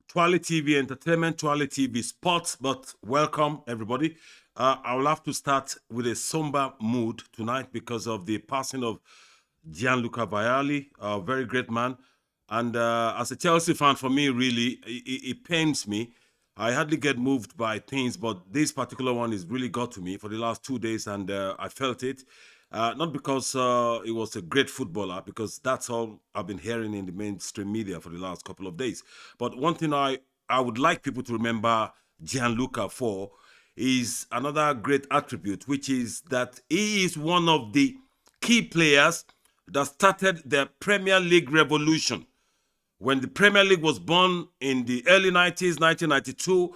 Twali TV Entertainment, Twali TV Sports, but welcome everybody. I will have to start with a somber mood tonight because of the passing of GIANLUCA Vialli, a very great man. And as a Chelsea fan, for me, really, it pains me. I hardly get moved by things, but this particular one has really got to me for the last 2 days, and I felt it. Not because he was a great footballer, because that's all I've been hearing in the mainstream media for the last couple of days. But one thing I would like people to remember GIANLUCA for is another great attribute, which is that he is one of the key players that started the Premier League revolution. When the Premier League was born in the early 90s, 1992,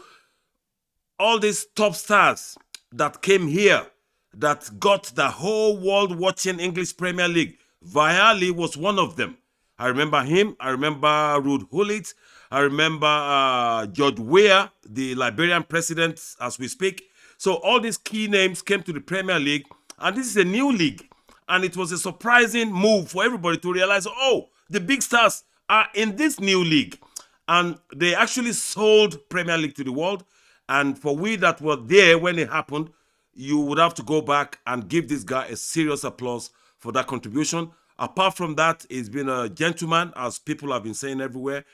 all these top stars that came here that got the whole world watching English Premier League, Vialli was one of them. I remember him. I remember Ruud Gullit. I remember George Weah, the Liberian president, as we speak. So all these key names came to the Premier League, and this is a new league. And it was a surprising move for everybody to realize, oh, the big stars are in this new league. And they actually sold Premier League to the world. And for we that were there when it happened, you would have to go back and give this guy a serious applause for that contribution. Apart from that, he's been a gentleman, as people have been saying everywhere.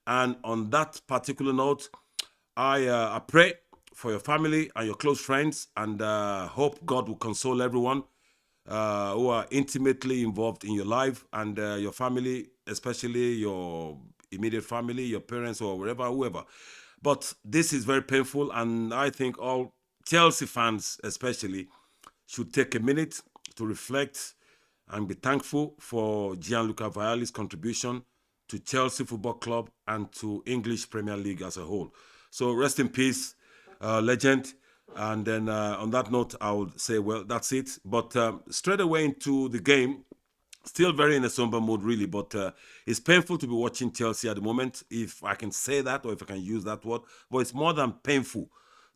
And on that particular note, I pray for your family and your close friends, and hope God will console everyone who are intimately involved in your life and your family, especially your immediate family, your parents or wherever, whoever. But this is very painful, and I think all Chelsea fans especially should take a minute to reflect and be thankful for GIANLUCA Vialli's contribution to Chelsea Football Club and to English Premier League as a whole. So rest in peace, legend. And then on that note, I would say, well, that's it. But straight away into the game, still very in a somber mood, really. But it's painful to be watching Chelsea at the moment, if I can say that, or if I can use that word. But it's more than painful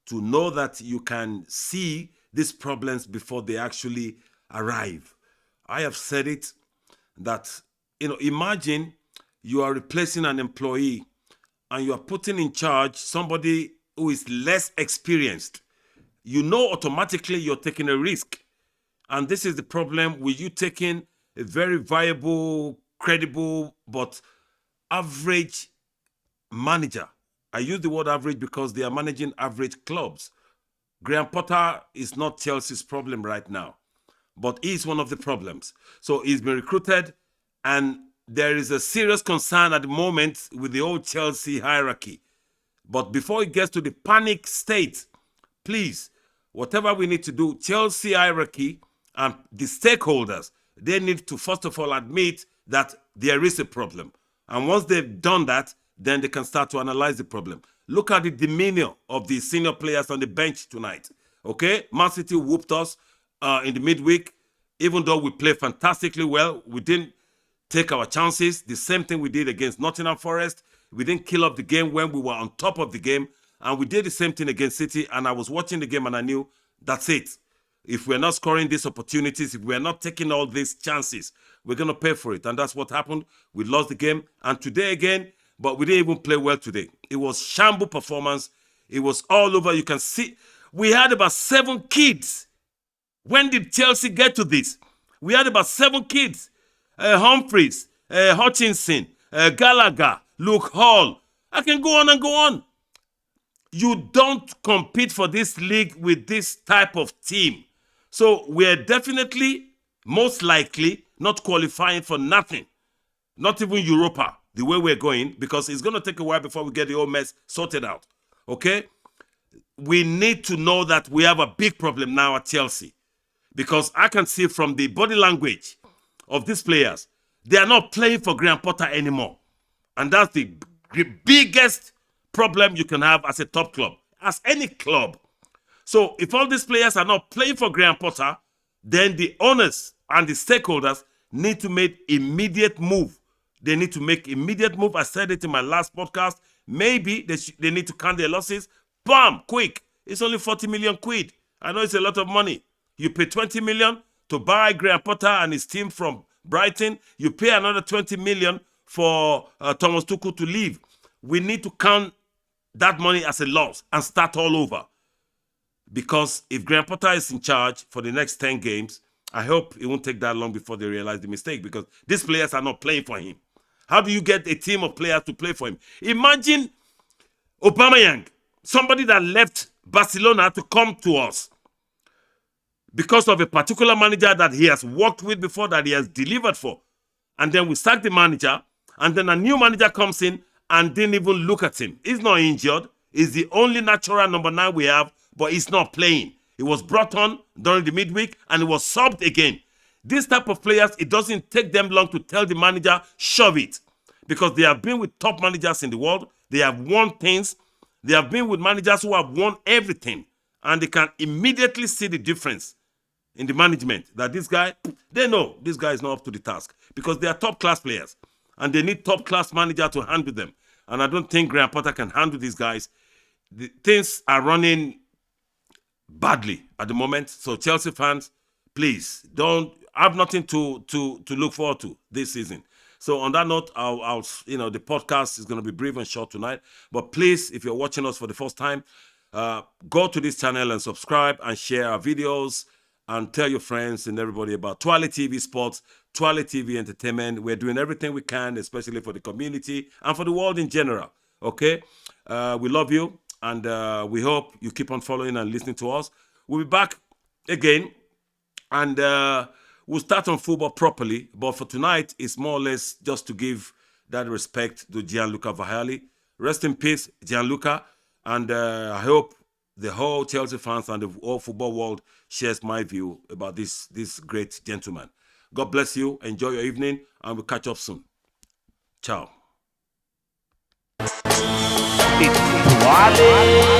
to know that you can see these problems before they actually arrive. I have said it, that, imagine you are replacing an employee and you are putting in charge somebody who is less experienced. You know automatically you're taking a risk. And this is the problem with you taking a very viable, credible, but average manager. I use the word average because they are managing average clubs. Graham Potter is not Chelsea's problem right now, but he's one of the problems. So he's been recruited, and there is a serious concern at the moment with the old Chelsea hierarchy. But before it gets to the panic state, please, whatever we need to do, Chelsea hierarchy and the stakeholders, they need to first of all admit that there is a problem. And once they've done that, then they can start to analyze the problem. Look at the demeanor of the senior players on the bench tonight. Okay? Man City whooped us in the midweek. Even though we played fantastically well, we didn't take our chances. The same thing we did against Nottingham Forest. We didn't kill off the game when we were on top of the game. And we did the same thing against City. And I was watching the game and I knew that's it. If we're not scoring these opportunities, if we're not taking all these chances, we're going to pay for it. And that's what happened. We lost the game. And today again, but we didn't even play well today. It was shambles performance. It was all over. You can see we had about 7 kids. When did Chelsea get to this? We had about 7 kids. Humphreys, Hutchinson, Gallagher, Luke Hall. I can go on and go on. You don't compete for this league with this type of team. So we're definitely, most likely, not qualifying for nothing. Not even Europa, the way we're going, because it's going to take a while before we get the whole mess sorted out. Okay? We need to know that we have a big problem now at Chelsea. Because I can see from the body language of these players, they are not playing for Graham Potter anymore. And that's the biggest problem you can have as a top club, as any club. So if all these players are not playing for Graham Potter, then the owners and the stakeholders need to make immediate move. They need to make immediate move. I said it in my last podcast. Maybe they need to count their losses. Bam, quick. It's only 40 million quid. I know it's a lot of money. You pay 20 million to buy Graham Potter and his team from Brighton. You pay another 20 million for Thomas Tuchel to leave. We need to count that money as a loss and start all over. Because if Graham Potter is in charge for the next 10 games, I hope it won't take that long before they realize the mistake, because these players are not playing for him. How do you get a team of players to play for him? Imagine Aubameyang, somebody that left Barcelona to come to us because of a particular manager that he has worked with before, that he has delivered for. And then we sack the manager, and then a new manager comes in and didn't even look at him. He's not injured. He's the only natural number 9 we have, but he's not playing. He was brought on during the midweek and he was subbed again. This type of players, it doesn't take them long to tell the manager, shove it. Because they have been with top managers in the world. They have won things. They have been with managers who have won everything. And they can immediately see the difference in the management. That this guy, they know this guy is not up to the task. Because they are top-class players. And they need top-class manager to handle them. And I don't think Graham Potter can handle these guys. Things are running badly at the moment. So Chelsea fans, please don't have nothing to look forward to this season. So on that note, I'll the podcast is going to be brief and short tonight. But please, if you're watching us for the first time, go to this channel and subscribe and share our videos and tell your friends and everybody about Twali TV Sports, Twali TV Entertainment. We're doing everything we can, especially for the community and for the world in general. Okay? We love you, and we hope you keep on following and listening to us. We'll be back again, and we'll start on football properly. But for tonight, it's more or less just to give that respect to Gianluca Vialli. Rest in peace, Gianluca. And I hope the whole Chelsea fans and the whole football world shares my view about this great gentleman. God bless you. Enjoy your evening, and we'll catch up soon. Ciao. It's Twali.